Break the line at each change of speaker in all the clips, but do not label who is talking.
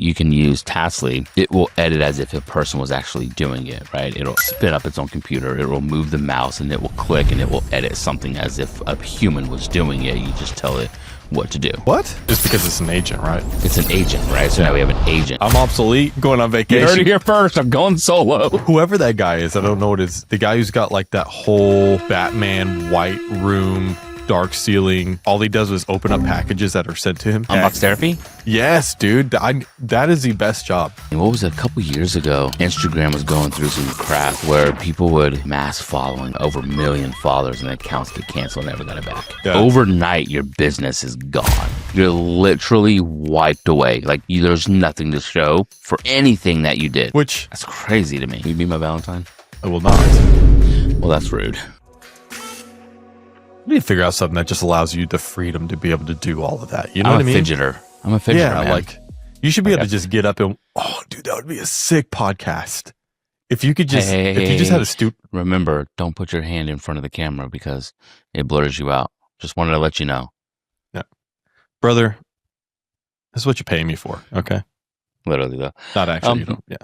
you can use Taslet. It will edit as if a person was actually doing it, right? It'll spin up its own computer. It will move the mouse and it will click and it will edit something as if a human was doing it. You just tell it what to do.
What? Just because it's an agent, right?
It's an agent, right? So now we have an agent.
I'm obsolete, going on vacation.
You heard it here first. I'm going solo.
Whoever that guy is, I don't know what it is. The guy who's got like that whole Batman white room, dark ceiling. All he does is open up packages that are sent to him.
Unbox therapy?
Yes, dude. That is the best job.
And what was it? A couple years ago, Instagram was going through some crap where people would mass following over 1 million followers and accounts get canceled and never got it back. Yeah. Overnight, your business is gone. You're literally wiped away. Like there's nothing to show for anything that you did. That's crazy to me. Will you be my Valentine?
I will not.
Well, that's rude.
You need to figure out something that just allows you the freedom to be able to do all of that. You know what I mean?
I'm a fidgeter, man.
Like you should be able to just get up and, oh, dude, that would be a sick podcast. If you could just, if you just had a
Remember, don't put your hand in front of the camera because it blurs you out. Just wanted to let you know.
Yeah. Brother, this is what you're paying me for. Okay.
Literally though.
Not actually, you don't. Yeah.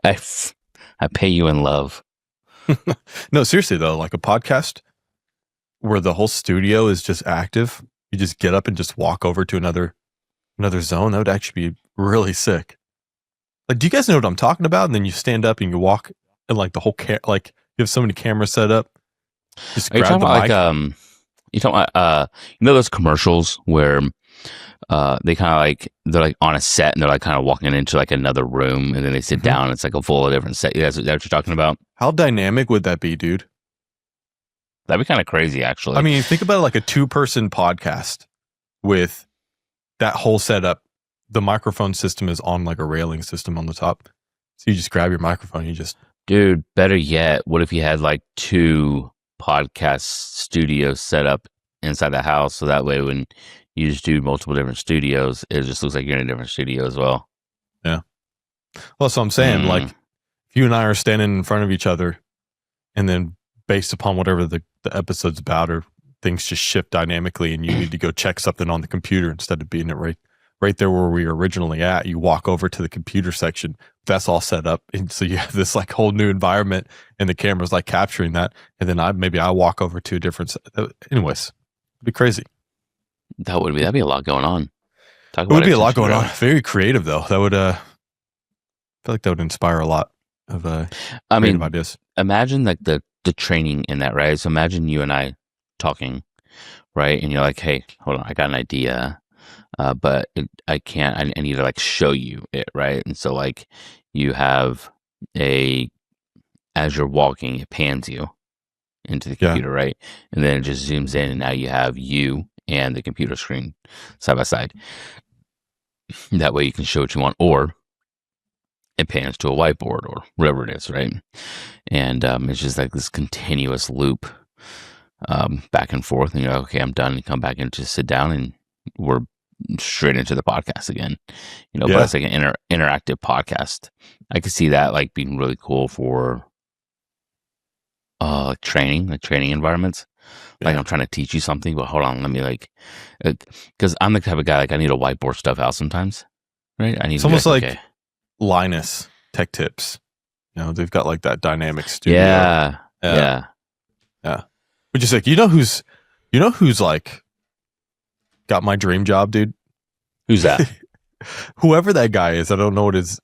I pay you in love.
No, seriously though, like a podcast where the whole studio is just active, you just get up and just walk over to another zone. That would actually be really sick. Like, do you guys know what I'm talking about? And then you stand up and you walk, and like the whole like you have so many cameras set up. Just grab the mic.
Like you talking about you know those commercials where they kind of like they're like on a set and they're like kind of walking into like another room and then they sit down. And it's like a full different set. That's what you're talking about.
How dynamic would that be, dude?
That'd be kind of crazy, actually.
I mean, think about it like a 2-person podcast with that whole setup. The microphone system is on like a railing system on the top. So you just grab your microphone. You just...
Dude, better yet, what if you had like 2 podcast studios set up inside the house? So that way when you just do multiple different studios, it just looks like you're in a different studio as well.
Yeah. Well, so I'm saying, like, if you and I are standing in front of each other and then based upon whatever the episode's about or things just shift dynamically and you need to go check something on the computer instead of being right there where we were originally at, you walk over to the computer section. That's all set up. And so you have this like whole new environment and the camera's like capturing that. And then I walk over to a different, anyways, it'd be crazy.
That'd be a lot going on.
It would be a lot going on. Very creative though. That would, I feel like that would inspire a lot of creative ideas.
Imagine like the training in that, right? So imagine you and I talking, right? And you're like, hey, hold on, I got an idea, but I can't, I need to like show you it, right? And so like you have as you're walking, it pans you into the computer, right? And then it just zooms in and now you have you and the computer screen side by side. That way you can show what you want, or it pans to a whiteboard or whatever it is, right? And it's just like this continuous loop back and forth. And you're like, okay, I'm done. And come back and just sit down and we're straight into the podcast again. You know, but it's like an interactive podcast. I could see that like being really cool for training environments. Like I'm trying to teach you something, but hold on, let me like, because I'm the type of guy, like I need to whiteboard stuff out sometimes, right? I need
it's almost like Linus Tech Tips. You know, they've got like that dynamic studio.
Yeah.
Which is like, you know who's like got my dream job, dude?
Who's that?
Whoever that guy is, I don't know what it is.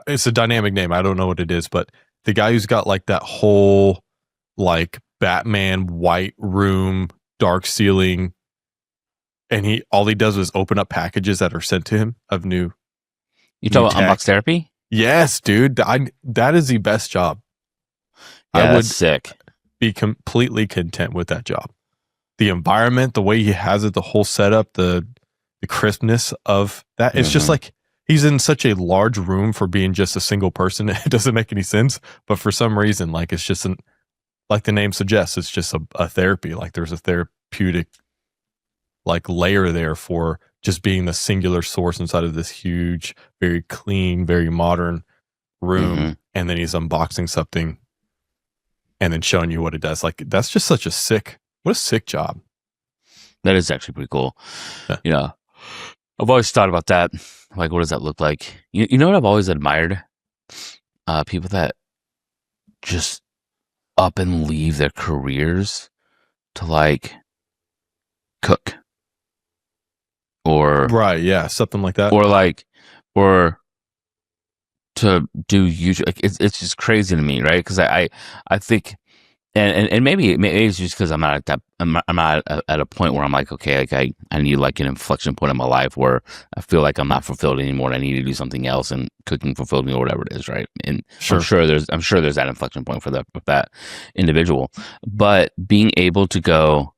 It's a dynamic name. I don't know what it is, but the guy who's got like that whole like Batman white room, dark ceiling, and all he does is open up packages that are sent to him of new.
You talking about Unbox Therapy?
Yes, dude. That is the best job.
Yeah, I would
be completely content with that job. The environment, the way he has it, the whole setup, the crispness of that. It's just like he's in such a large room for being just a single person. It doesn't make any sense. But for some reason, like it's just like the name suggests, it's just a therapy. Like there's a therapeutic like layer there for just being the singular source inside of this huge, very clean, very modern room. And then he's unboxing something and then showing you what it does. Like that's just such what a sick job.
That is actually pretty cool. Yeah. I've always thought about that. Like, what does that look like? You know what I've always admired? People that just up and leave their careers to like cook or
Right. Yeah. Something like that.
or like or to do YouTube. Like, it's just crazy to me, right? Because I think and maybe it's just because I'm not at that I'm not at a point where I'm like, okay, like I need like an inflection point in my life where I feel like I'm not fulfilled anymore and I need to do something else, and cooking fulfilled me or whatever it is, right? And
Sure.
I'm sure there's that inflection point for that individual, but being able to go,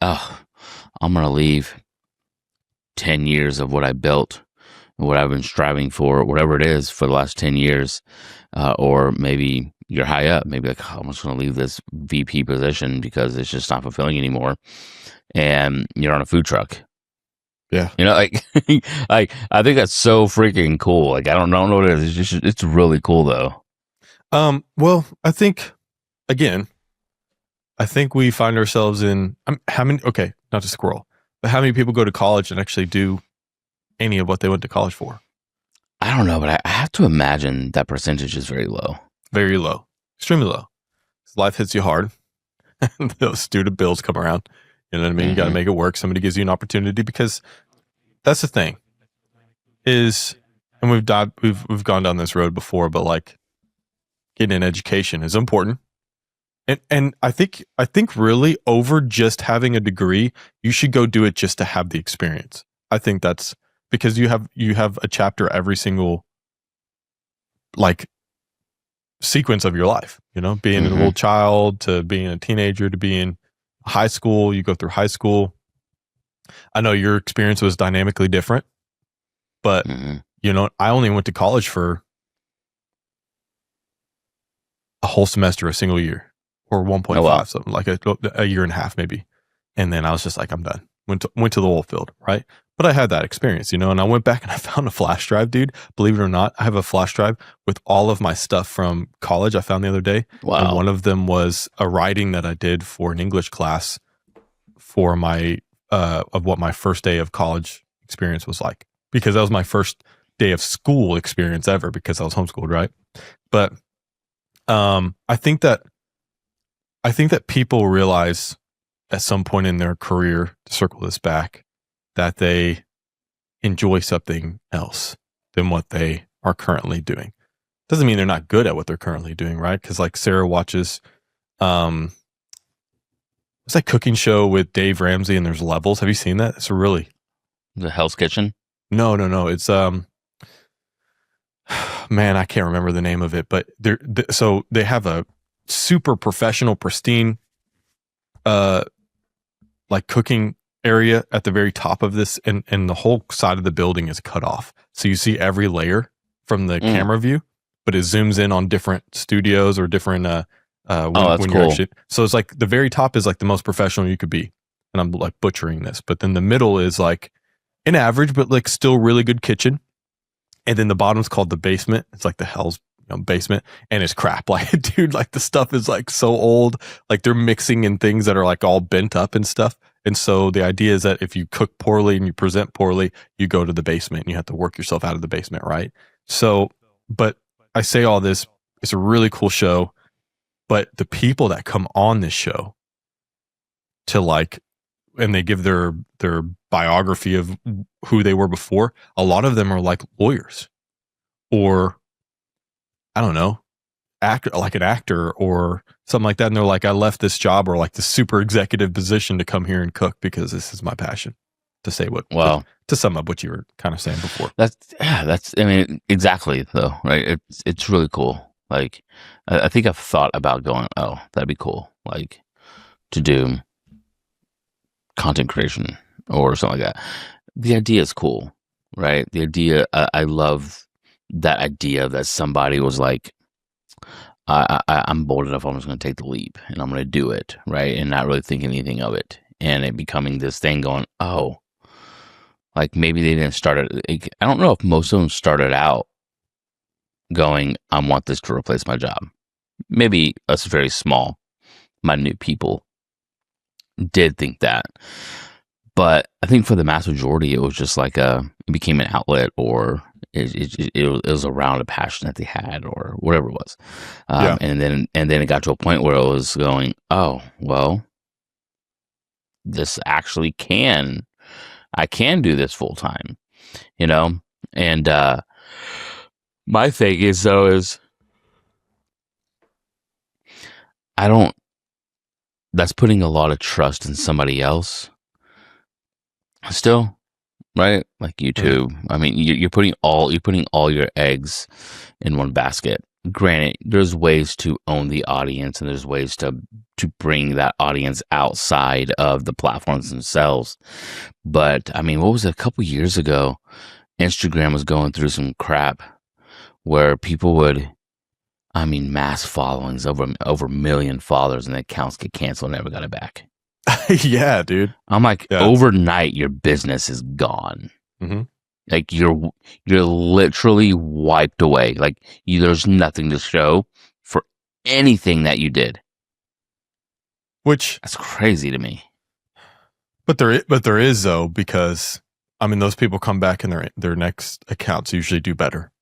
oh, I'm gonna leave 10 years of what I built, what I've been striving for, whatever it is for the last 10 years, or maybe you're high up, maybe like, oh, I'm just going to leave this VP position because it's just not fulfilling anymore. And you're on a food truck.
Yeah.
You know, like, like I think that's so freaking cool. Like, I don't know what it is. It's really cool though.
Well, I think we find ourselves in how many, okay, not to squirrel, but how many people go to college and actually do any of what they went to college for?
I don't know, but I have to imagine that percentage is very low.
Very low, extremely low. Life hits you hard. Those student bills come around. You know what I mean?
Mm-hmm.
You got to make it work. Somebody gives you an opportunity, because that's the thing is, and we've gone down this road before, but like getting an education is important. And I think really over just having a degree, you should go do it just to have the experience. I think that's because you have a chapter every single like sequence of your life, you know, being a little child to being a teenager to being high school. You go through high school. I know your experience was dynamically different, but you know, I only went to college for a whole semester, a single year, or 1.5,
Oh, wow.
something like a year and a half maybe. And then I was just like, I'm done. Went to the oil field, right? But I had that experience, you know, and I went back and I found a flash drive, dude. Believe it or not, I have a flash drive with all of my stuff from college I found the other day.
Wow.
And one of them was a writing that I did for an English class for my, of what my first day of college experience was like, because that was my first day of school experience ever, because I was homeschooled, right? But I think that people realize at some point in their career, to circle this back, that they enjoy something else than what they are currently doing. Doesn't mean they're not good at what they're currently doing, right? Because like Sarah watches, it's that cooking show with Dave Ramsey and there's levels. Have you seen that? It's really
The Hell's Kitchen.
No. It's man, I can't remember the name of it, but so they have a super professional, pristine, like cooking area at the very top of this, and the whole side of the building is cut off. So you see every layer from the camera view, but it zooms in on different studios or different,
that's cool.
So it's like the very top is like the most professional you could be. And I'm like butchering this, but then the middle is like an average, but like still really good kitchen. And then the bottom's called the basement. It's like the hell's basement, and it's crap. Like, dude, like the stuff is like so old. Like they're mixing in things that are like all bent up and stuff. And so the idea is that if you cook poorly and you present poorly, you go to the basement and you have to work yourself out of the basement, right? So, but I say all this, it's a really cool show, but the people that come on this show to like, and they give their biography of who they were before, a lot of them are like lawyers or I don't know, like an actor or something like that. And they're like, I left this job or like the super executive position to come here and cook because this is my passion. To say what,
wow.
To sum up what you were kind of saying before.
That's I mean, exactly though, right? It's really cool. Like, I think I've thought about going, oh, that'd be cool. Like to do content creation or something like that. The idea is cool, right? The idea, I love that idea that somebody was like, I'm bold enough, I'm just going to take the leap and I'm going to do it, right? And not really think anything of it. And it becoming this thing going, oh, like maybe they didn't start it. I don't know if most of them started out going, I want this to replace my job. Maybe us very small, minute people did think that. But I think for the mass majority, it was just like it became an outlet, or it was around a passion that they had, or whatever it was. And then it got to a point where it was going, oh well, this actually I can do this full time, And my thing is though is that's putting a lot of trust in somebody else still, right? Like YouTube. I mean, you're putting all your eggs in one basket. Granted, there's ways to own the audience, and there's ways to bring that audience outside of the platforms themselves. But I mean, what was it, a couple years ago? Instagram was going through some crap where people would, mass followings, over a million followers, and the accounts get canceled and never got it back.
Yeah, dude.
I'm like, overnight, your business is gone.
Mm-hmm.
Like you're literally wiped away. Like there's nothing to show for anything that you did.
Which
that's crazy to me.
But there is though, because those people come back and their next accounts usually do better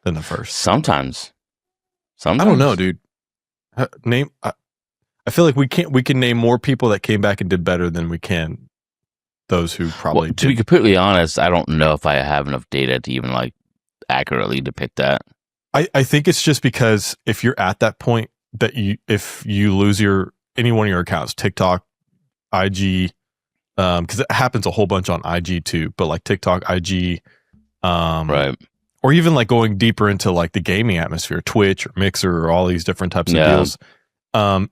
than the first. Sometimes. I don't know, dude. I feel like we can name more people that came back and did better than we can those who probably
to be completely honest, I don't know if I have enough data to even like accurately depict that.
I think it's just because if you're at that point that if you lose any one of your accounts, TikTok, IG, because it happens a whole bunch on IG too, but like TikTok, IG,
right,
or even like going deeper into like the gaming atmosphere, Twitch or Mixer or all these different types of deals.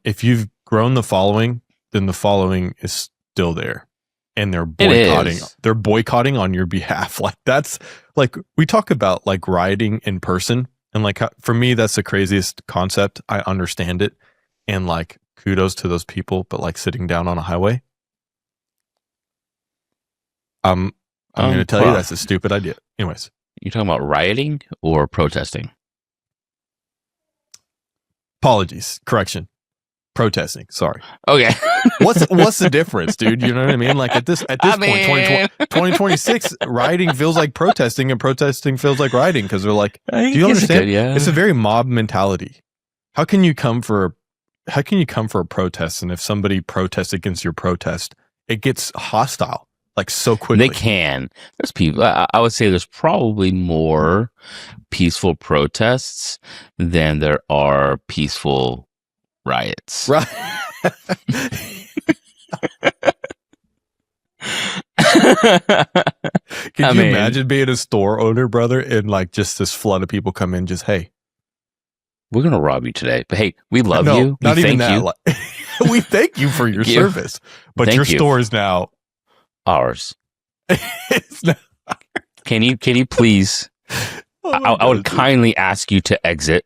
If you've grown the following, then the following is still there, and they're boycotting on your behalf. Like that's like, we talk about like rioting in person, and like for me that's the craziest concept. I understand it, and like kudos to those people, but like sitting down on a highway, I'm going to tell you that's a stupid idea. Anyways,
you talking about rioting or protesting?
Apologies, correction. Protesting. Sorry.
Okay.
What's the difference, dude? You know what I mean? Like at this point, 2026, rioting feels like protesting, and protesting feels like rioting, because they're like, do you understand? It's a very mob mentality. How can you come for a protest, and if somebody protests against your protest, it gets hostile like so quickly?
They can. There's people. I would say there's probably more peaceful protests than there are peaceful riots.
Right. Can you imagine being a store owner, brother, and like just this flood of people come in, just, hey,
we're gonna rob you today, but hey, we love you.
Not even that. We thank you for your service, but your store is now
ours. Can you please? I would kindly ask you to exit.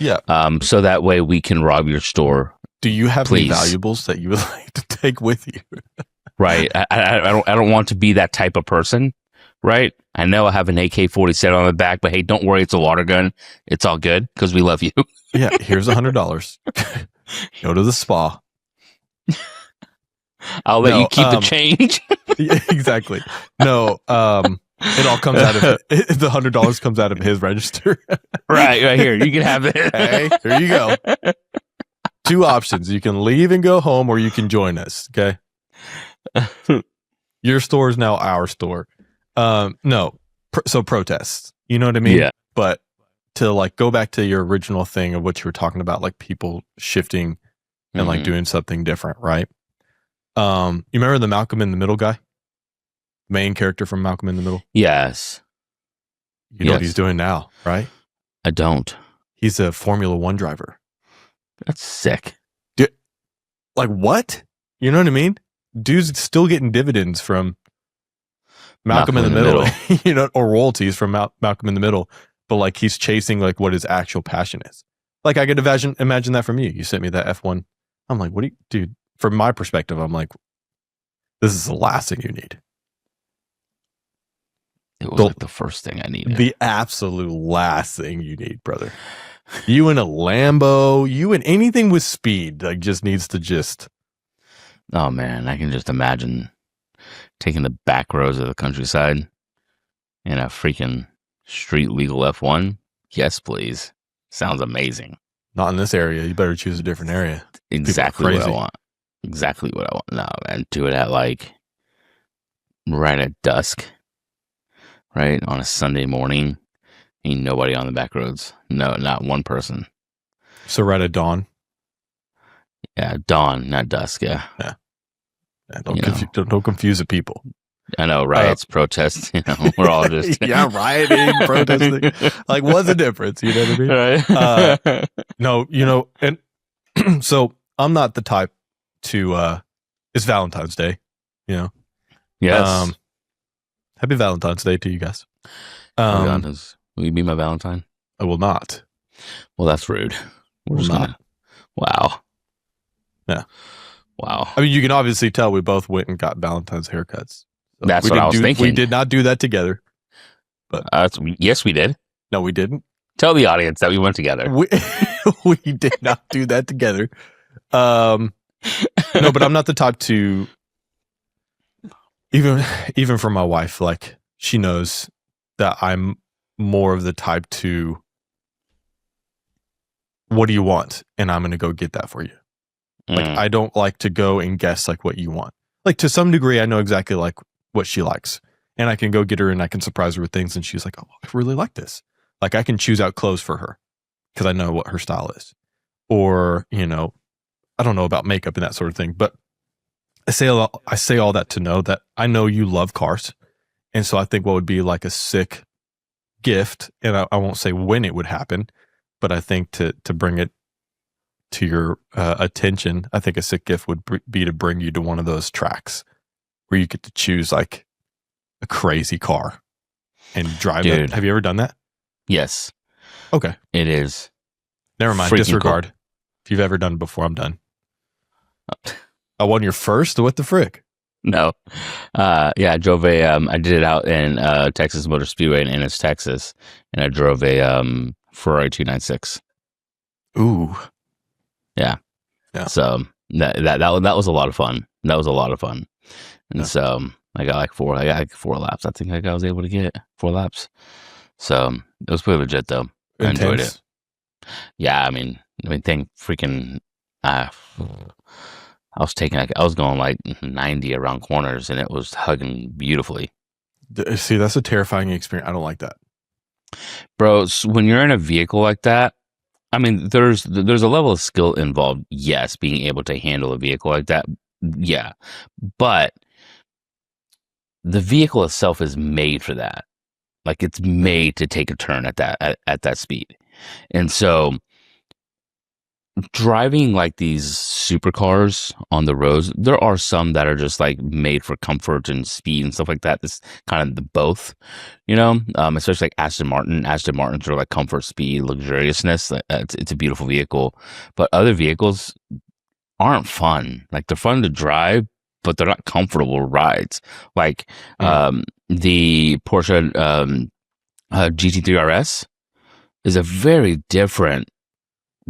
Yeah.
So that way we can rob your store.
Do you have any valuables that you would like to take with you?
Right. I don't want to be that type of person. Right. I know I have an AK-47 on the back, but hey, don't worry, it's a water gun. It's all good because we love you.
Yeah. Here's $100. Go to the spa.
I'll let you keep the change.
Yeah, exactly. No. It all comes out of the $100 comes out of his register.
Right here. You can have it.
Hey, here you go. 2 options. You can leave and go home, or you can join us. Okay. Your store is now our store. No. So protests. You know what I mean?
Yeah.
But to like go back to your original thing of what you were talking about, like people shifting and like doing something different, right? You remember the Malcolm in the Middle guy? Main character from Malcolm in the Middle?
Yes.
You know what he's doing now, right?
I don't.
He's a Formula 1 driver.
That's sick.
Dude, like what? You know what I mean? Dude's still getting dividends from Malcolm in the Middle. You know, or royalties from Malcolm in the Middle. But like he's chasing like what his actual passion is. Like I could imagine that from you. You sent me that F1. I'm like, what do you, dude? From my perspective, I'm like, this is the last thing you need.
It was like the first thing I needed.
The absolute last thing you need, brother. You in a Lambo, you in anything with speed, like just needs to just.
Oh man, I can just imagine taking the back roads of the countryside in a freaking street legal F1? Yes, please. Sounds amazing.
Not in this area. You better choose a different area.
Exactly what I want. Exactly what I want. No, man. Do it at like right at dusk, right? On a Sunday morning. Ain't nobody on the back roads. No, not one person.
So right at dawn.
Yeah, dawn, not dusk. Yeah.
Don't confuse the people.
I know, riots, protests. We're all just
rioting, protesting. Like, what's the difference? You know what I mean?
Right.
No, and so I'm not the type to. It's Valentine's Day,
Yes.
Happy Valentine's Day to you guys.
Will you be my Valentine?
I will not.
Well, that's rude. We're just
not.
Gonna. Wow.
Yeah.
Wow.
I mean, you can obviously tell we both went and got Valentine's haircuts. So
that's what I was thinking.
We did not do that together. But
yes, we did.
No, we didn't.
Tell the audience that we went together.
We did not do that together. No, but I'm not the type to. Even for my wife, like, she knows that I'm more of the type to, what do you want? And I'm going to go get that for you. Like, I don't like to go and guess like what you want. Like, to some degree, I know exactly like what she likes, and I can go get her and I can surprise her with things. And she's like, oh, I really like this. Like, I can choose out clothes for her because I know what her style is. Or, I don't know about makeup and that sort of thing, but I say all that to know that I know you love cars. And so I think what would be like a sick gift, and I won't say when it would happen, but I think to bring it to your attention, I think a sick gift would be to bring you to one of those tracks where you get to choose like a crazy car and drive it. Have you ever done that?
Yes.
Okay.
It is.
Never mind. Disregard. Cool. If you've ever done it before, I'm done. I won your first? What the frick?
No. I drove I did it out in Texas Motor Speedway in Ennis, Texas, and I drove a Ferrari 296.
Ooh.
Yeah. So that was a lot of fun. And so I got four laps. I think I was able to get 4 laps. So it was pretty legit though. I enjoyed it. Yeah, I mean, freaking I was going like 90 around corners, and it was hugging beautifully.
See, that's a terrifying experience. I don't like that,
bro. So when you're in a vehicle like that, I mean, there's a level of skill involved. Yes, being able to handle a vehicle like that. Yeah, but the vehicle itself is made for that. Like, it's made to take a turn at that speed, and so driving like these supercars on the roads, there are some that are just like made for comfort and speed and stuff like that. This kind of the both, especially like Aston Martin. Aston Martins are like comfort, speed, luxuriousness. It's a beautiful vehicle, but other vehicles aren't fun. Like, they're fun to drive, but they're not comfortable rides. Like the Porsche GT3 RS is a very different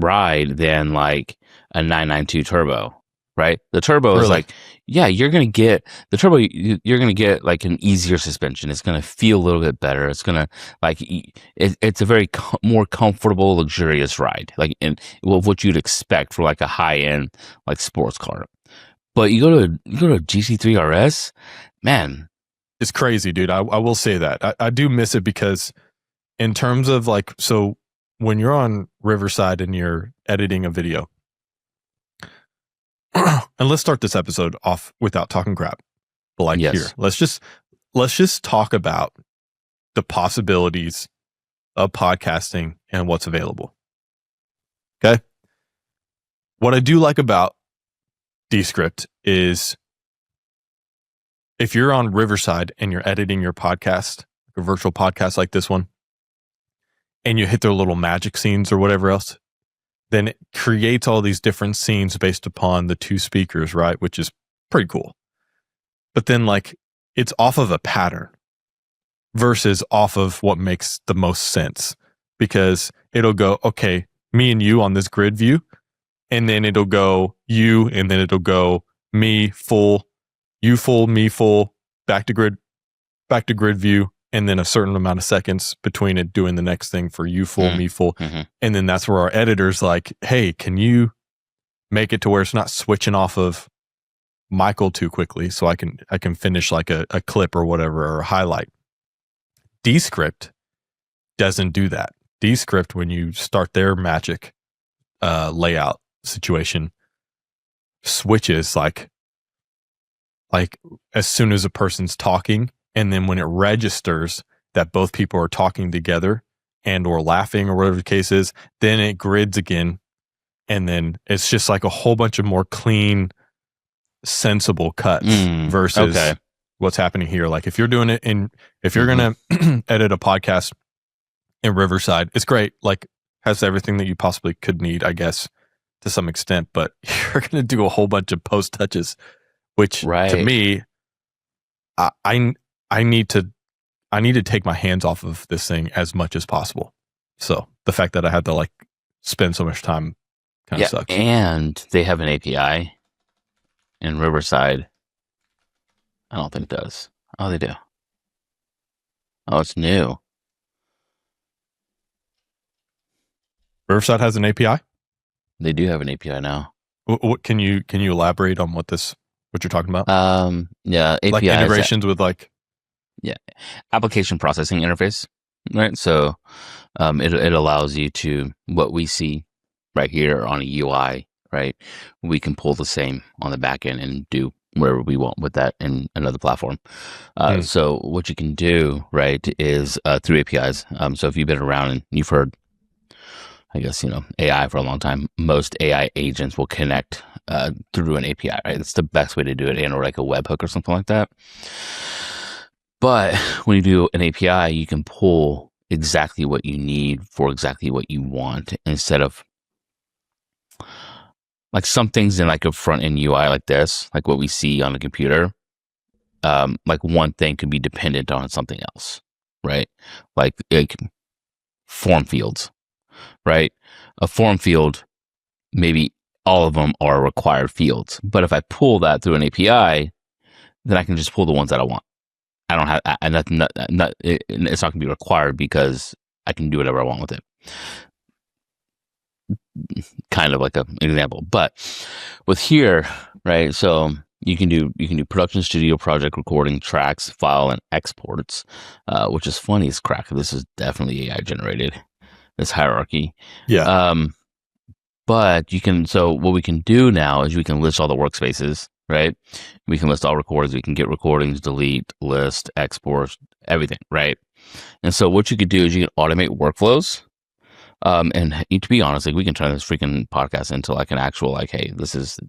ride than like a 992 turbo, right? The turbo is like, you're gonna get the turbo. You're gonna get like an easier suspension. It's gonna feel a little bit better. It's gonna like it's a very more comfortable, luxurious ride, like what you'd expect for like a high end like sports car. But you go to a GT3 RS, man,
it's crazy, dude. I will say that I do miss it because in terms of like, so when you're on Riverside and you're editing a video, and let's start this episode off without talking crap, but like here, let's just talk about the possibilities of podcasting and what's available. Okay. What I do like about Descript is if you're on Riverside and you're editing your podcast, a virtual podcast like this one, and you hit their little magic scenes or whatever else, then it creates all these different scenes based upon the 2 speakers, right? Which is pretty cool. But then like it's off of a pattern versus off of what makes the most sense, because it'll go, okay, me and you on this grid view, and then it'll go you, and then it'll go me full, you full, me full, back to grid view, and then a certain amount of seconds between it doing the next thing for you full, me full. And then that's where our editor's like, hey, can you make it to where it's not switching off of Michael too quickly so I can finish like a clip or whatever, or a highlight. Descript doesn't do that. Descript, when you start their magic layout situation, switches like as soon as a person's talking, and then when it registers that both people are talking together and or laughing or whatever the case is, then it grids again, and then it's just like a whole bunch of more clean, sensible cuts versus what's happening here. Like if you're doing it if you're gonna edit a podcast in Riverside, it's great, like has everything that you possibly could need, I guess, to some extent, but you're gonna do a whole bunch of post touches, which to me, I need to take my hands off of this thing as much as possible. So the fact that I had to like spend so much time kind of sucks.
And they have an API in Riverside. I don't think it does. Oh, they do. Oh, it's new.
Riverside has an API?
They do have an API now.
What can you elaborate on what you're talking about?
Yeah, API,
like integrations with like
application processing interface, right? So it allows you to, what we see right here on a UI, right? We can pull the same on the back end and do wherever we want with that in another platform. So what you can do, right, is through APIs. So if you've been around and you've heard, I guess, AI for a long time, most AI agents will connect through an API, right? That's the best way to do it, or like a webhook or something like that. But when you do an API, you can pull exactly what you need for exactly what you want, instead of like some things in like a front end UI like this, like what we see on the computer. Like one thing could be dependent on something else, right? Like form fields, right? A form field, maybe all of them are required fields, but if I pull that through an API, then I can just pull the ones that I want. I don't have it's not going to be required because I can do whatever I want with it. Kind of like an example, but with here, right? So you can do production studio project recording, tracks, file, and exports, which is funny as crack. This is definitely AI generated, this hierarchy.
Yeah.
But you can, so what we can do now is we can list all the workspaces, right? We can list all recordings. We can get recordings, delete, list, export, everything, right? And so what you could do is you can automate workflows. And to be honest, like we can turn this freaking podcast into like an actual, like, hey, this is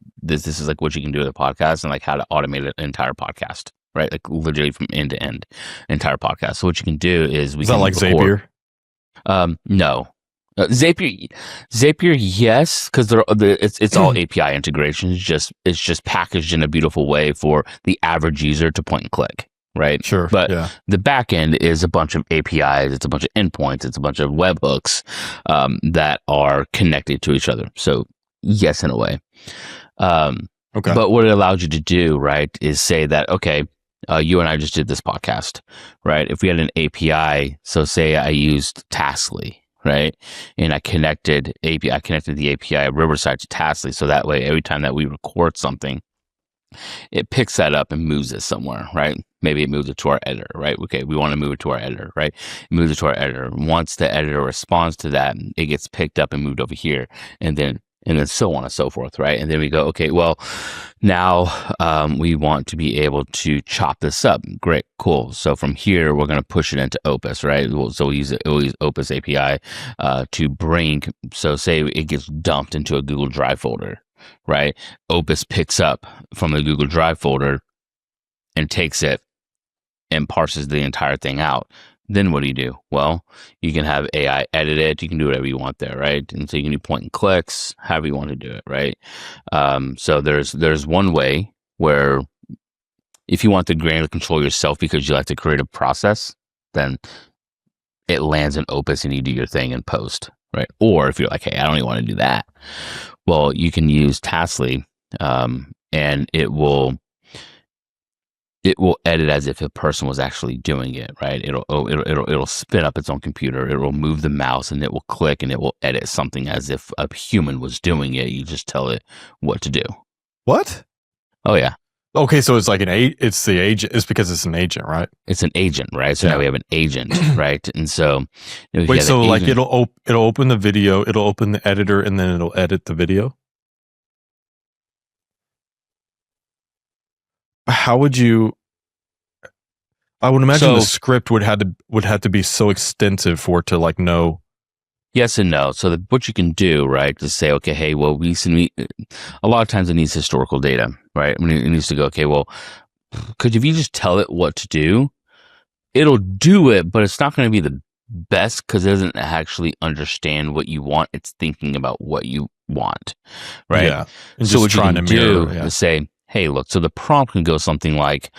like what you can do with a podcast, and like how to automate an entire podcast, right? Like literally from end to end, entire podcast. So what you can do is
is that like record,
Zapier? No. Zapier, yes, because it's all API integrations. It's just packaged in a beautiful way for the average user to point and click, right?
Sure.
But the back end is a bunch of APIs. It's a bunch of endpoints. It's a bunch of webhooks that are connected to each other. So yes, in a way.
Okay.
But what it allows you to do, right, is say that, okay, you and I just did this podcast, right? If we had an API, so say I used Taslet, right? And I connected the API of Riverside to Taslet, so that way every time that we record something, it picks that up and moves it somewhere, right? Maybe it moves it to our editor, right? Okay, we want to move it to our editor, right? It moves it to our editor. Once the editor responds to that, it gets picked up and moved over here, and then so on and so forth, right? And then we go, okay, well, now we want to be able to chop this up. Great, cool. So from here, we're going to push it into Opus, right? So we'll use Opus API to bring, so say it gets dumped into a Google Drive folder, right? Opus picks up from the Google Drive folder and takes it and parses the entire thing out. Then what do? Well, you can have AI edit it. You can do whatever you want there, right? And so you can do point and clicks, however you want to do it, right? So there's one way where if you want to granular control yourself because you like to create a process, then it lands in Opus and you do your thing in post, right? Or if you're like, hey, I don't even want to do that, well, you can use Taslet, and it will it will edit as if a person was actually doing it, right? It'll spin up its own computer. It will move the mouse and it will click and it will edit something as if a human was doing it. You just tell it what to do.
What?
Oh yeah.
Okay, so it's like it's the agent. It's because it's an agent, right?
It's an agent, right? So now we have an agent, right? And so
wait, so like it'll open the video, it'll open the editor, and then it'll edit the video. How would you? I would imagine the script would have to be so extensive for it to like know.
Yes and no. So what you can do, right, to say, okay, hey, well, a lot of times it needs historical data, right? I mean, it needs to go, okay, well, because if you just tell it what to do, it'll do it, but it's not going to be the best because it doesn't actually understand what you want. It's thinking about what you want, right?
Yeah. And
so what you can do
mirror,
is say, hey, look, so the prompt can go something like,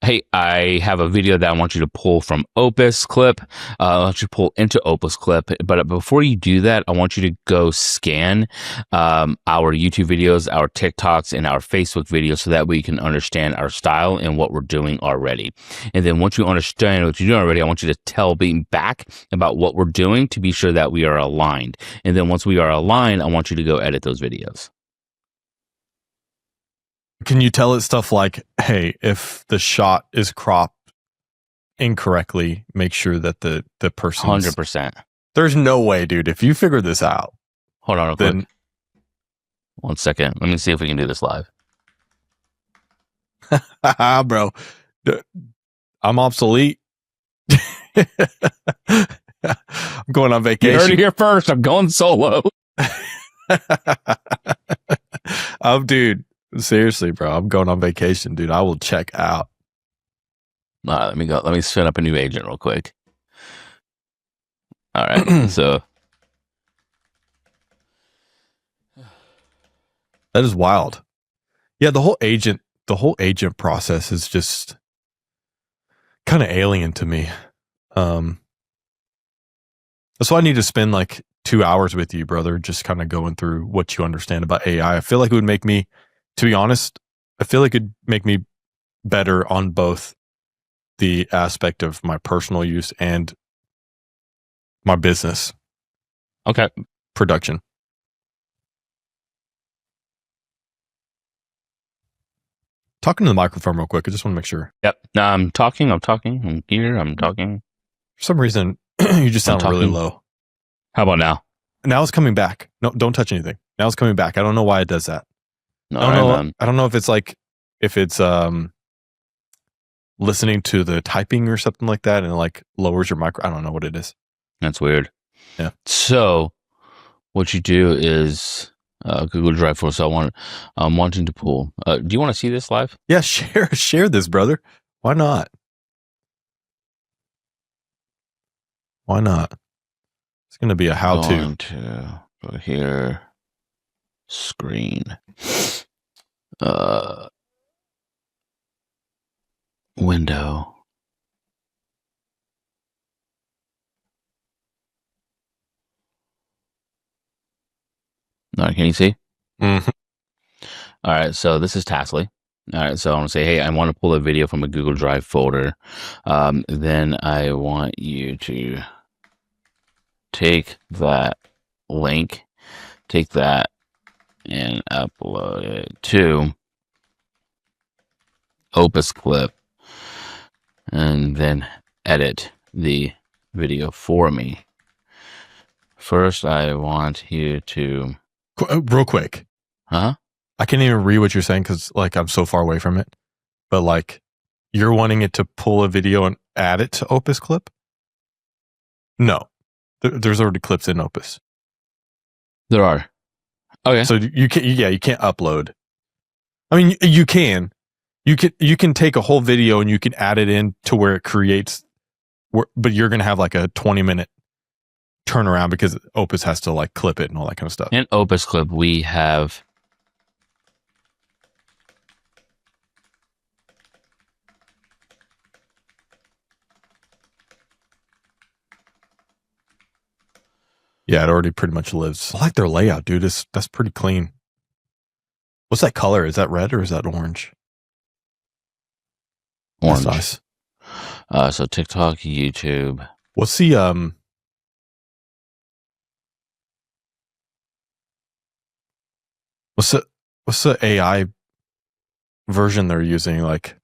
hey, I have a video that I want you to pull from Opus Clip. I want you to pull into Opus Clip. But before you do that, I want you to go scan our YouTube videos, our TikToks, and our Facebook videos so that we can understand our style and what we're doing already. And then once you understand what you're doing already, I want you to tell me back about what we're doing to be sure that we are aligned. And then once we are aligned, I want you to go edit those videos.
Can you tell it stuff like, hey, if the shot is cropped incorrectly, make sure that the person's
100%.
There's no way, dude. If you figure this out.
Hold on real quick. 1 second. Let me see if we can do this live.
Bro, I'm obsolete. I'm going on vacation.
You heard it here first. I'm going solo.
Dude. Seriously, bro. I'm going on vacation, dude. I will check out.
All right, let me go. Let me spin up a new agent real quick. All right. So
that is wild. Yeah, the whole agent process is just kind of alien to me. That's why I need to spend like 2 hours with you, brother, just kind of going through what you understand about AI. I feel like it would make me, to be honest, I feel like it'd make me better on both the aspect of my personal use and my business.
Okay.
Production. Talking to the microphone real quick. I just want to make sure.
Yep. I'm talking. I'm here. I'm talking.
For some reason, you just sound really low.
How about now?
Now it's coming back. No, don't touch anything. Now it's coming back. I don't know why it does that.
No,
I don't know if it's listening to the typing or something like that and it like lowers your micro. I don't know what it is.
That's weird.
Yeah.
So what you do is Google Drive for. So I'm wanting to pull. Do you want to see this live?
Yeah, share this, brother. Why not? Why not? It's going to be a how-to.
Going to go here. Screen. Window. All right, can you see?
Mm-hmm.
All right, so this is Taslet. All right, so I want to say, hey, I want to pull a video from a Google Drive folder. Then I want you to take that link, take that, and upload it to Opus Clip, and then edit the video for me. First, I want you to...
Real quick.
Huh?
I can't even read what you're saying because like I'm so far away from it. But like you're wanting it to pull a video and add it to Opus Clip? No. There's already clips in Opus.
There are. Okay.
So you can't upload. I mean, you can take a whole video and you can add it in to where it creates, but you're going to have like a 20-minute turnaround because Opus has to like clip it and all that kind of stuff.
In Opus Clip, we have
yeah, it already pretty much lives. I like their layout, dude. That's pretty clean. What's that color? Is that red or is that orange?
Orange.
That's nice.
So TikTok, YouTube.
What's the what's the AI version they're using? Like,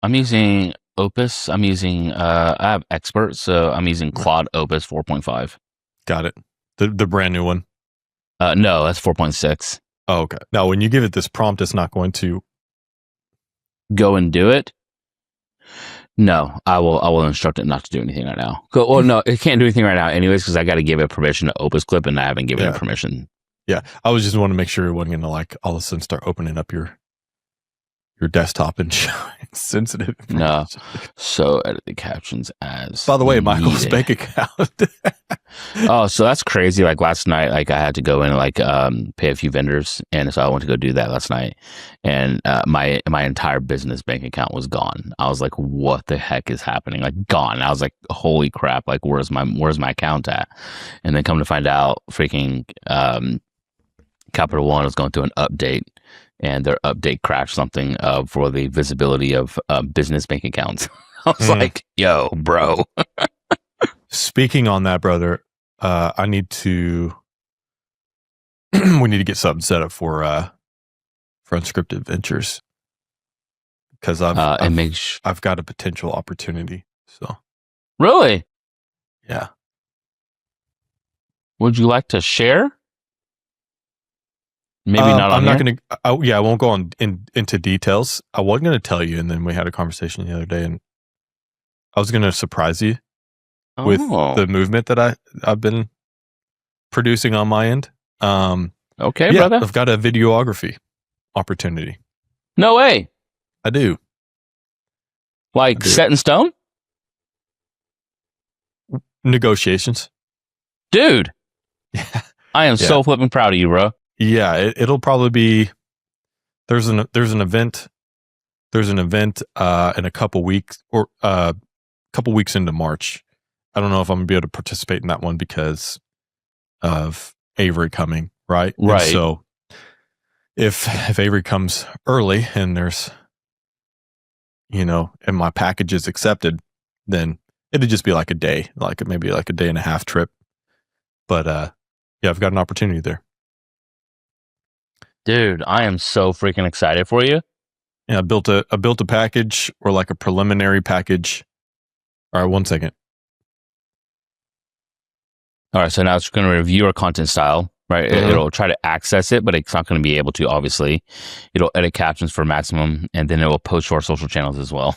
I'm using Opus. I'm using I have Expert, so I'm using Claude Opus 4.5.
Got it. The brand new one.
No, that's 4.6.
Oh, okay. Now, when you give it this prompt, it's not going to
go and do it. No, I will instruct it not to do anything right now. Well, no, it can't do anything right now, anyways, because I got to give it permission to Opus Clip, and I haven't given it permission.
Yeah, I was just want to make sure it wasn't going to like all of a sudden start opening up your desktop and showing sensitive information.
No. So edit the captions as.
By the way, Michael's bank account.
Oh, so that's crazy. Like last night, like I had to go in and like pay a few vendors, and so I went to go do that last night, and my entire business bank account was gone. I was like, "What the heck is happening?" Like gone. I was like, "Holy crap! Like where's my account at?" And then come to find out, freaking Capital One was going through an update, and their update crashed something for the visibility of business bank accounts. I was like, "Yo, bro."
Speaking on that, brother, I need to. We need to get something set up for Unscripted Ventures because I've got a potential opportunity. So,
really,
yeah.
Would you like to share? Maybe not.
I'm not going to. Yeah, I won't go into details. I was going to tell you, and then we had a conversation the other day, and I was going to surprise you with the movement that I've been producing on my end.
Okay, brother.
I've got a videography opportunity.
No way.
I do.
Like set in stone?
Negotiations.
Dude. Yeah. I am so flipping proud of you, bro.
Yeah, it'll probably be there's an event in a couple weeks or couple weeks into March. I don't know if I'm gonna be able to participate in that one because of Avery coming, right?
Right.
And so if Avery comes early and there's and my package is accepted, then it'd just be like a day, like maybe like a day and a half trip. But yeah, I've got an opportunity there.
Dude, I am so freaking excited for you.
Yeah, I built a package or like a preliminary package. All right, 1 second.
All right, so now it's going to review our content style, right? Mm-hmm. It'll try to access it, but it's not going to be able to, obviously. It'll edit captions for maximum, and then it will post to our social channels as well.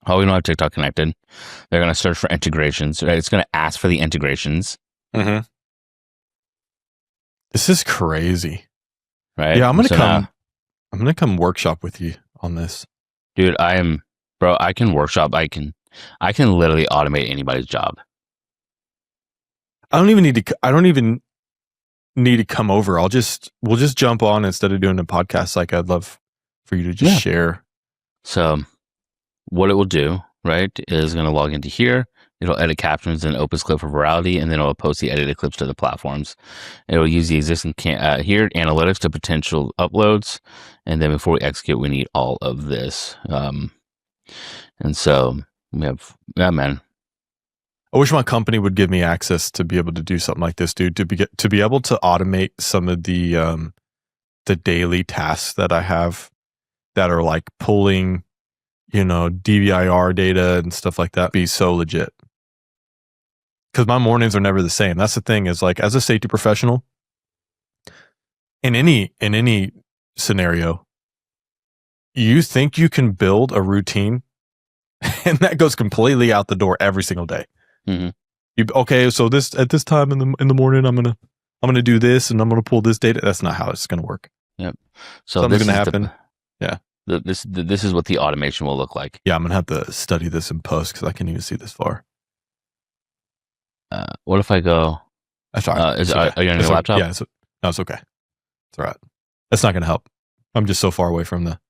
Oh, we don't have TikTok connected. They're going to search for integrations, right? It's going to ask for the integrations.
Mm-hmm. This is crazy.
Right?
Yeah, I'm going to come workshop with you on this.
Dude, I can workshop. I can literally automate anybody's job.
I don't even need to come over. We'll just jump on instead of doing a podcast. Like I'd love for you to just share.
So what it will do, right, is going to log into here. It'll edit captions in Opus Clip for virality, and then it'll post the edited clips to the platforms. It'll use the existing here analytics to potential uploads, and then before we execute, we need all of this. And so we have, man.
I wish my company would give me access to be able to do something like this, dude. To be able to automate some of the daily tasks that I have that are like pulling, DVIR data and stuff like that. Be so legit. Because my mornings are never the same. That's the thing is like as a safety professional, in any scenario, you think you can build a routine, and that goes completely out the door every single day.
Mm-hmm.
So at this time in the morning, I'm gonna do this, and I'm gonna pull this data. That's not how it's gonna work.
Yep. So
something's gonna happen.
This is what the automation will look like.
Yeah, I'm gonna have to study this in post because I can't even see this far.
What if I go?
That's all right.
Are you on your laptop?
Yeah, it's okay. It's all right. That's not gonna help. I'm just so far away from the.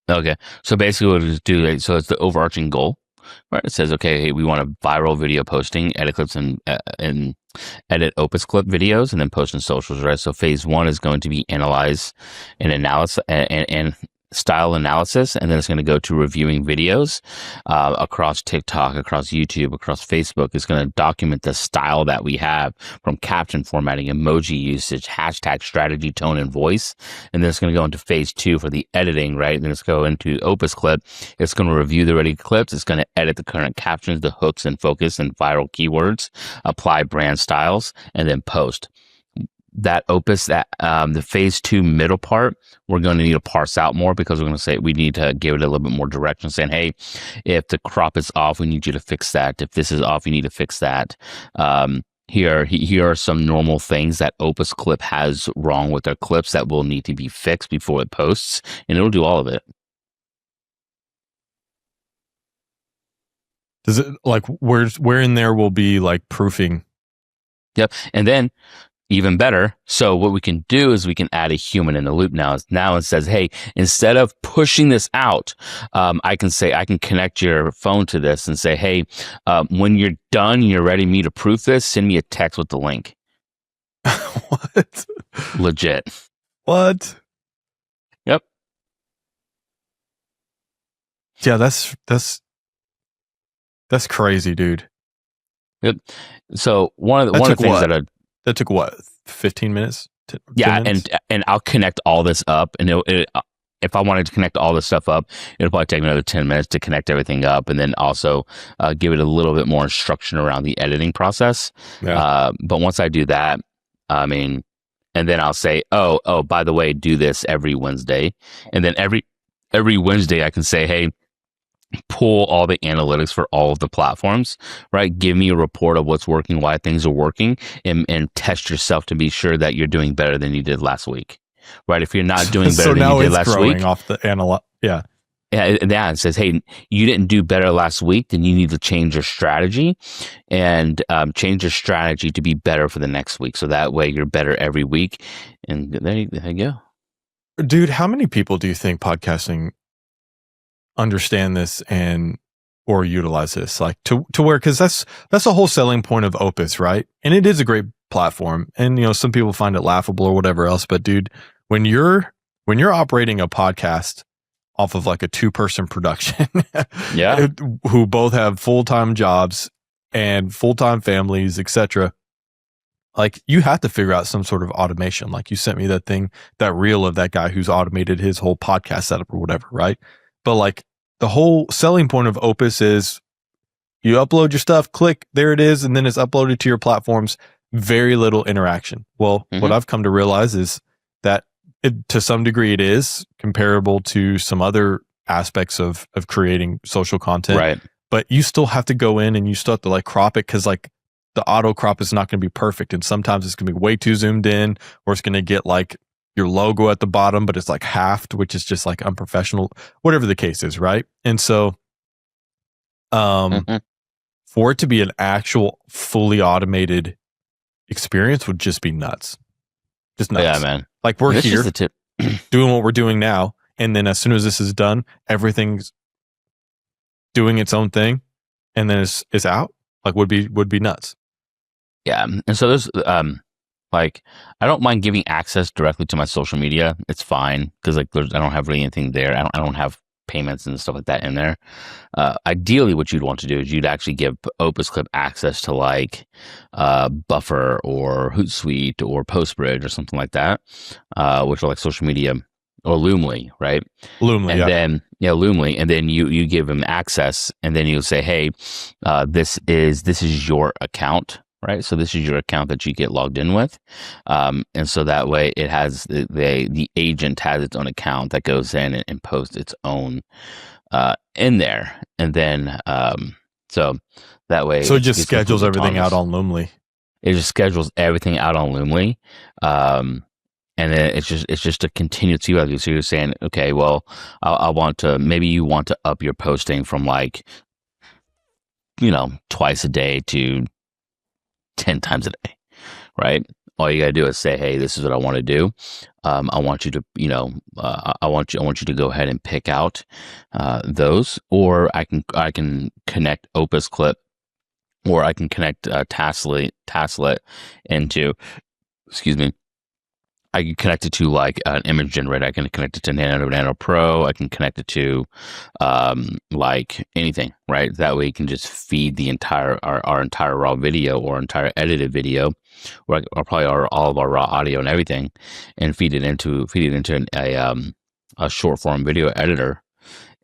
Okay, so basically what it do, so it's the overarching goal, right? It says, okay, hey, we want a viral video posting, edit clips and edit Opus Clip videos, and then post in socials, right? So phase 1 is going to be analyze and analysis and style analysis, and then it's going to go to reviewing videos across TikTok, across YouTube, across Facebook. It's going to document the style that we have, from caption formatting, emoji usage, hashtag strategy, tone, and voice. And then it's going to go into phase 2 for the editing, right? And then it's go into Opus Clip. It's going to review the ready clips. It's going to edit the current captions, the hooks and focus and viral keywords, apply brand styles, and then post. That Opus, the phase 2 middle part, we're going to need to parse out more, because we're going to say we need to give it a little bit more direction, saying, hey, if the crop is off, we need you to fix that. If this is off, you need to fix that. Here are some normal things that Opus Clip has wrong with their clips that will need to be fixed before it posts, and it'll do all of it.
Does it, like, where in there will be like proofing?
Yep. And then, even better, so what we can do is we can add a human in the loop now. Now it says, hey, instead of pushing this out, I can connect your phone to this and say, hey, when you're done, you're ready me to proof this, send me a text with the link.
What?
Legit.
What?
Yep.
Yeah, that's crazy, dude.
Yep. So one of the things
that took what, 15 minutes?
And I'll connect all this up, and if I wanted to connect all this stuff up, it'll probably take me another 10 minutes to connect everything up, and then also give it a little bit more instruction around the editing process.
Yeah.
But once I do that, and then I'll say, oh, by the way, do this every Wednesday, and then every Wednesday I can say, hey, pull all the analytics for all of the platforms, right? Give me a report of what's working, why things are working, and test yourself to be sure that you're doing better than you did last week, right? If you're not doing better than you did last week,
off the yeah.
It says, hey, you didn't do better last week, then you need to change your strategy, and change your strategy to be better for the next week. So that way you're better every week. And there you go.
Dude, how many people do you think podcasting understand this or utilize this, like to where, because that's the whole selling point of Opus, right? And it is a great platform, and some people find it laughable or whatever else, but dude, when you're operating a podcast off of like a 2-person production,
yeah,
who both have full-time jobs and full-time families, etc., like, you have to figure out some sort of automation. Like, you sent me that reel of that guy who's automated his whole podcast setup or whatever, right? But like, the whole selling point of Opus is you upload your stuff, click, there it is, and then it's uploaded to your platforms. Very little interaction. Well, what I've come to realize is that to some degree it is comparable to some other aspects of creating social content.
Right.
But you still have to go in and you still have to like crop it, because like the auto crop is not going to be perfect. And sometimes it's going to be way too zoomed in, or it's going to get like your logo at the bottom, but it's like halved, which is just like unprofessional, whatever the case is, right? And so for it to be an actual fully automated experience would just be nuts. Just nuts.
Yeah, man.
Like, we're here doing what we're doing now, and then as soon as this is done, everything's doing its own thing, and then it's out. Like, would be nuts.
Yeah. And so there's like, I don't mind giving access directly to my social media. It's fine, because like I don't have really anything there. I don't have payments and stuff like that in there. Ideally, what you'd want to do is you'd actually give Opus Clip access to like Buffer or Hootsuite or PostBridge or something like that, which are like social media, or Loomly, right?
Loomly,
and then Loomly, and then you give them access, and then you say, hey, this is your account. Right, so this is your account that you get logged in with, and so that way it has the agent has its own account that goes in and posts its own in there, and then so that way,
so it just schedules everything out on Loomly.
It just schedules everything out on Loomly, and then it's just a continuous value. So you're saying, okay, well, maybe you want to up your posting from like twice a day to 10 times a day, right? All you gotta do is say, hey, this is what I want to do. I want you to, I want you to go ahead and pick out those, or I can connect Opus Clip, or I can connect Taslet into, I can connect it to like an image generator. I can connect it to Nano Pro. I can connect it to like anything, right? That way you can just feed the entire our entire raw video or entire edited video, or probably all of our raw audio and everything, and feed it into a short form video editor,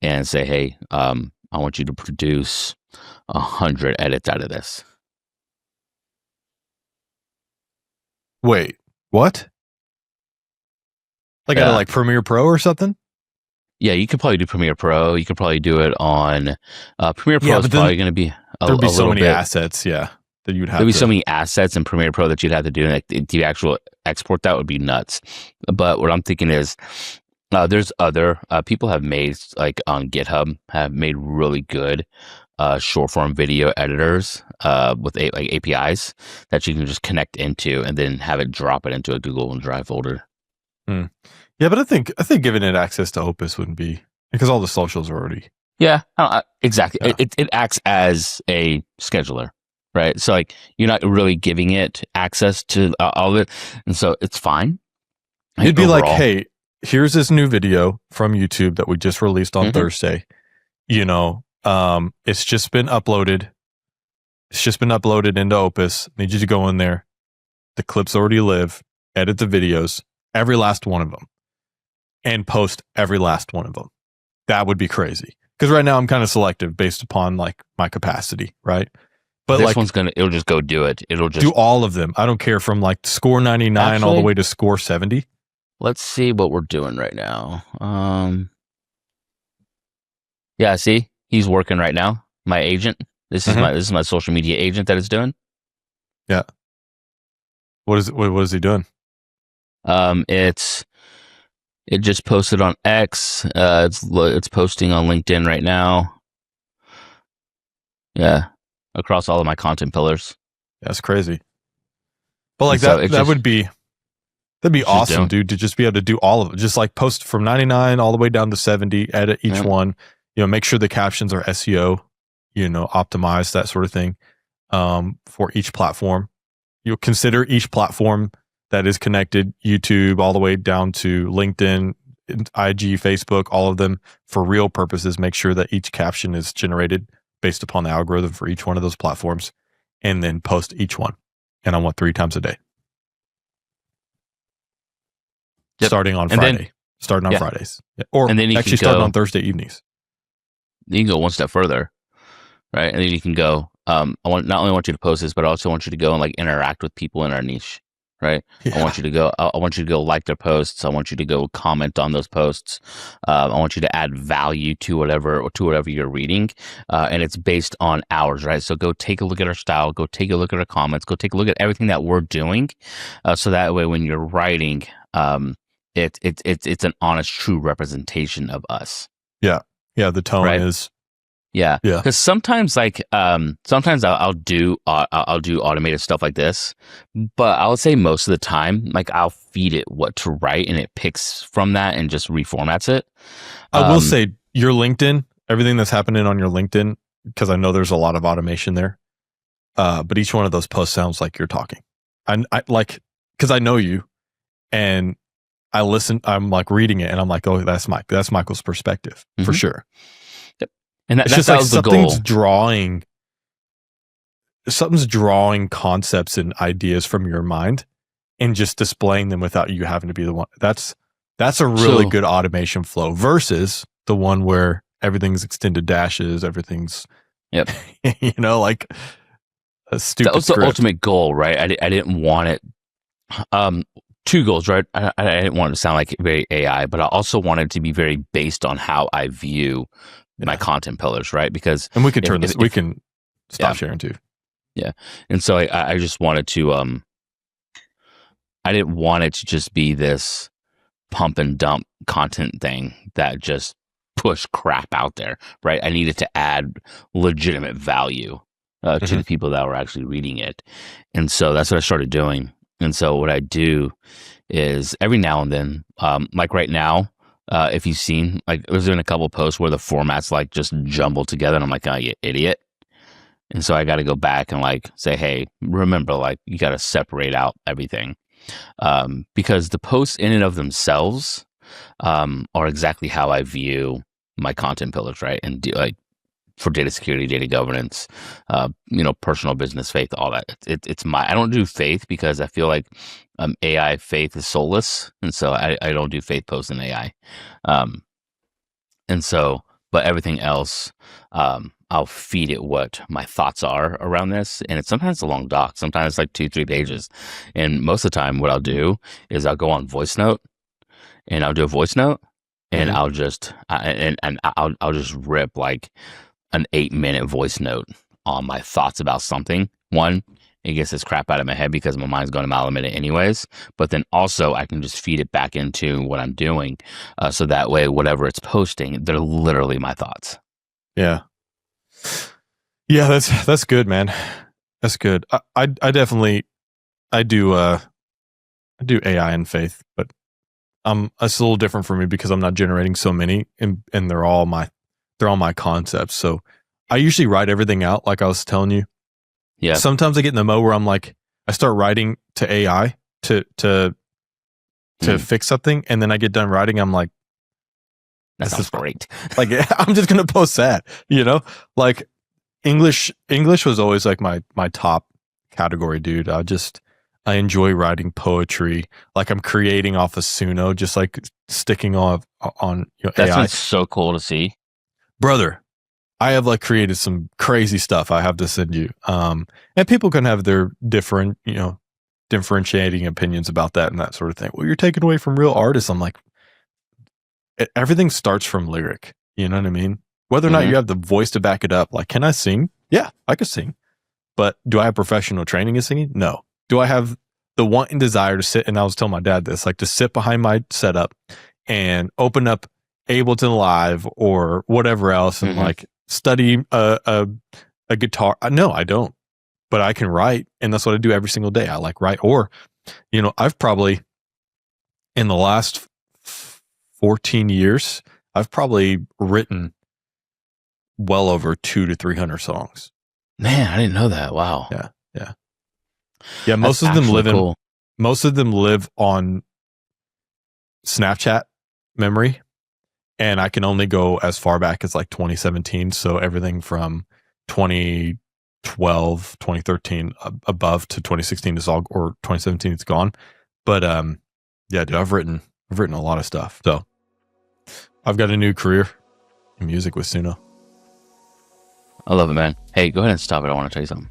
and say, hey, I want you to produce 100 edits out of this.
Wait, what? Like out of like Premiere Pro or something?
Yeah, you could probably do Premiere Pro. You could probably do it on Premiere Pro. Is probably going to be
there'd be so many assets, that you'd have.
There'd be so many assets in Premiere Pro that you'd have to do, and like, the actual export that would be nuts. But what I'm thinking is, there's other people have made like on GitHub have made really good short form video editors with like APIs that you can just connect into, and then have it drop it into a Google Drive folder.
Yeah, but I think giving it access to Opus wouldn't be, because all the socials are already.
Yeah, exactly. Yeah. It acts as a scheduler, right? So like you're not really giving it access to all of it, and so it's fine.
It'd be overall, like, hey, here's this new video from YouTube that we just released on Thursday. It's just been uploaded. It's just been uploaded into Opus. Need you to go in there. The clips already live. Edit the videos, every last one of them, and post every last one of them. That would be crazy. Because right now I'm kind of selective based upon like my capacity, right? But
this one's it'll just go do it. It'll just
do all of them. I don't care, from like score 99 all the way to score 70.
Let's see what we're doing right now. Yeah, see, he's working right now. My agent. This is my social media agent that is doing.
Yeah. What is he doing?
It just posted on X. It's posting on LinkedIn right now. Yeah, across all of my content pillars.
That's crazy. But like that'd be awesome, dude, to just be able to do all of it. Just like post from 99 all the way down to 70, edit each one, make sure the captions are SEO, optimized, that sort of thing, for each platform. You'll consider each platform that is connected, YouTube all the way down to LinkedIn, IG, Facebook, all of them, for real purposes. Make sure that each caption is generated based upon the algorithm for each one of those platforms, and then post each one. And I want 3 times a day. Yep. Starting on Friday. Fridays. Yeah. Or and then actually starting on Thursday evenings.
You can go one step further, right? And then you can go, not only want you to post this, but I also want you to go and like interact with people in our niche. Right. Yeah. I want you to go like their posts. I want you to go comment on those posts. I want you to add value to whatever you're reading. And it's based on ours, right? So go take a look at our style, go take a look at our comments, go take a look at everything that we're doing. So that way when you're writing, it's an honest, true representation of us.
Yeah. Yeah. The tone is.
Yeah. Because sometimes I'll do automated stuff like this, but I would say most of the time, like I'll feed it what to write and it picks from that and just reformats it.
I will say your LinkedIn, everything that's happening on your LinkedIn, because I know there's a lot of automation there. But each one of those posts sounds like you're talking. I like, because I know you, and I listen. I'm like reading it, and I'm like, oh, that's Michael's perspective for sure.
And
it's just like something's drawing concepts and ideas from your mind and just displaying them without you having to be the one. That's a really good automation flow versus the one where everything's extended dashes, everything's, like a stupid.
That was
script.
The ultimate goal, right? I didn't want it. 2 goals, right? I didn't want it to sound like very AI, but I also wanted it to be very based on how I view my content pillars, right? Because
we can stop sharing too.
Yeah. And so I just wanted to I didn't want it to just be this pump and dump content thing that just push crap out there, right? I needed to add legitimate value to the people that were actually reading it. And so that's what I started doing. And so what I do is every now and then, like right now, if you've seen, like, there's been a couple of posts where the format's like just jumbled together, and I'm like, oh, you idiot. And so I got to go back and like say, hey, remember, like, you got to separate out everything. because the posts in and of themselves are exactly how I view my content pillars, right? And like for data security, data governance, personal business, faith, all that. It's I don't do faith because I feel like AI faith is soulless, and so I don't do faith posts in AI. And so, but everything else, I'll feed it what my thoughts are around this. And it's sometimes a long doc, sometimes it's like 2-3 pages. And most of the time, what I'll do is I'll go on voice note and I'll do a voice note and I'll just, I'll just rip like an 8-minute voice note on my thoughts about something. One, it gets this crap out of my head because my mind's going a mile a minute anyways. But then also I can just feed it back into what I'm doing. So that way, whatever it's posting, they're literally my thoughts.
Yeah. Yeah, that's good, man. That's good. I definitely, I do AI and faith, but it's a little different for me because I'm not generating so many and they're all my concepts. So I usually write everything out like I was telling you.
Yeah.
Sometimes I get in the mode where I'm like, I start writing to AI to fix something, and then I get done writing. I'm like,
this is great.
Like, I'm just gonna post that. Like English was always like my top category, dude. I enjoy writing poetry. Like I'm creating off of Suno, just like sticking on
That's
AI.
That's so cool to see,
brother. I have like created some crazy stuff I have to send you. And people can have their differentiating opinions about that and that sort of thing. Well, you're taking away from real artists. I'm like, everything starts from lyric. You know what I mean? Whether or not you have the voice to back it up. Like, can I sing? Yeah, I could sing. But do I have professional training in singing? No. Do I have the want and desire to sit? And I was telling my dad this, like to sit behind my setup and open up Ableton Live or whatever else and like study a guitar. No, I don't, but I can write. And that's what I do every single day. I like write, or, I've probably in the last 14 years, I've probably written well over 200 to 300 songs.
Man, I didn't know that. Wow.
Yeah. Yeah. Yeah. Most of them live on Snapchat memory. And I can only go as far back as like 2017. So everything from 2012, 2013 above to 2016 is all, or 2017 it's gone. But yeah, dude, I've written a lot of stuff. So I've got a new career in music with Suno.
I love it, man. Hey, go ahead and stop it. I want to tell you something.